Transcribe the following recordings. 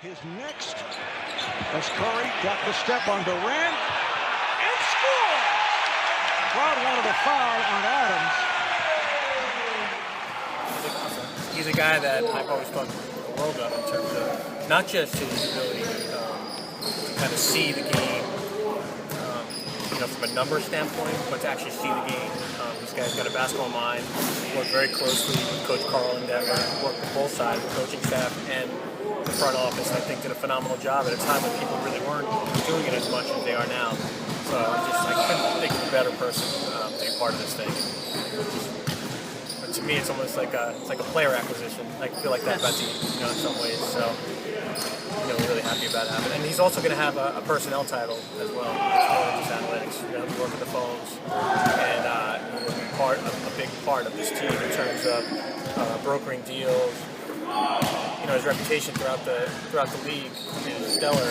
His next, as Curry got the step on Durant and scores. Crowd wanted a foul on Adams. He's a guy that I've always thought the world of in terms of not just his ability to kind of see the game, from a number standpoint, but to actually see the game. This guy's got a basketball mind. Worked very closely with Coach Carl in Denver. Worked with both sides, the coaching staff and the front office. I think did a phenomenal job at a time when people really weren't doing it as much as they are now. So I couldn't think of a better person to be part of this thing. But to me, it's almost like a player acquisition. I feel like that about team, in some ways. So, really happy about that. And he's also going to have a personnel title as well. It's more than just analytics. We work with the phones, and a big part of this team in terms of brokering deals. His reputation throughout the league is stellar,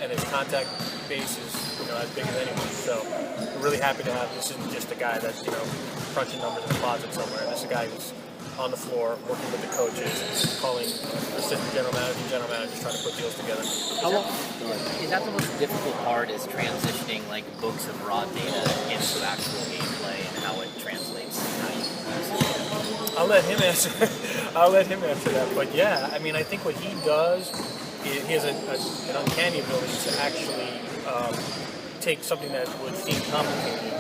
and his contact base is as big as anyone. So we're really happy to have. This isn't just a guy that's crunching numbers in a closet somewhere. This is a guy who's on the floor, working with the coaches, calling assistant general managers, trying to put deals together. Is that the most difficult part? Is transitioning like books of raw data into actual gameplay and how it translates? I'll let him answer. I'll let him answer that. But yeah, I think what he does, he has an uncanny ability to actually take something that would seem complicated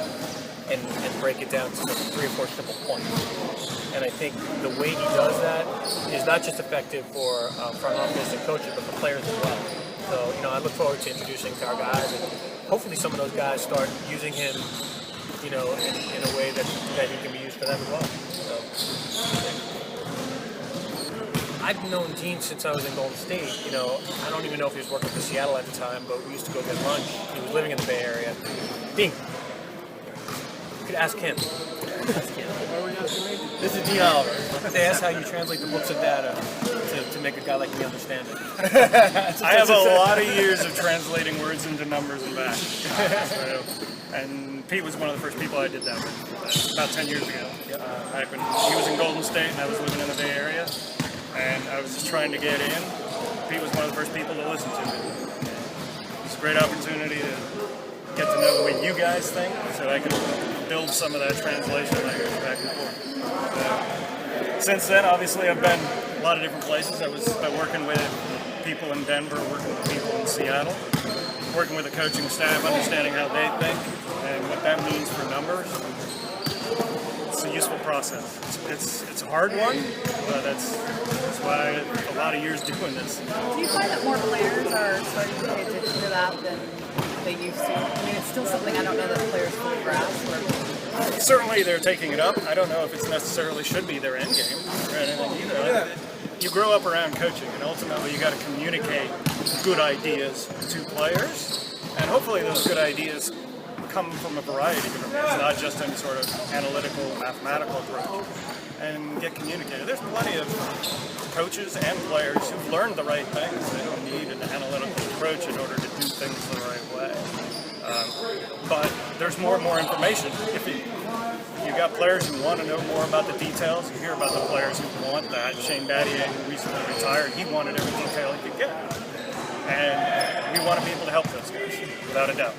and break it down to 3 or 4 simple points. And I think the way he does that is not just effective for front office and coaches, but for players as well. So, I look forward to introducing to our guys, and hopefully some of those guys start using him, in a way that he can be used for them as well. So, I've known Gene since I was in Golden State. I don't even know if he was working for Seattle at the time, but we used to go get lunch. He was living in the Bay Area. Dean, you could ask him. This is Dean Oliver. They ask how you translate the books of data to make a guy like me understand it. I have a lot of years of translating words into numbers and back. And Pete was one of the first people I did that with, about 10 years ago. Back when he was in Golden State and I was living in the Bay Area, and I was just trying to get in. Pete was one of the first people to listen to me. It's a great opportunity to get to know the way you guys think, so I can build some of that translation that goes back and forth. Since then, obviously, I've been a lot of different places. I was working with people in Denver, working with people in Seattle, working with the coaching staff, understanding how they think and what that means for numbers. It's a useful process. It's a hard one, but that's why a lot of years doing this. Do you find that more players are starting to pay attention to that than they used to? It's still something I don't know that players fully grasp. Certainly they're taking it up. I don't know if it's necessarily should be their end game or anything either. You grow up around coaching, and ultimately you got to communicate good ideas to players, and hopefully those good ideas come from a variety of different ways, not just any sort of analytical, mathematical approach, and get communicated. There's plenty of coaches and players who've learned the right things. They don't need an analytical approach in order to do things the right way. But there's more and more information. If you've got players who want to know more about the details, you hear about the players who want that. Shane Battier, who recently retired, he wanted every detail he could get. And we want to be able to help those guys, without a doubt.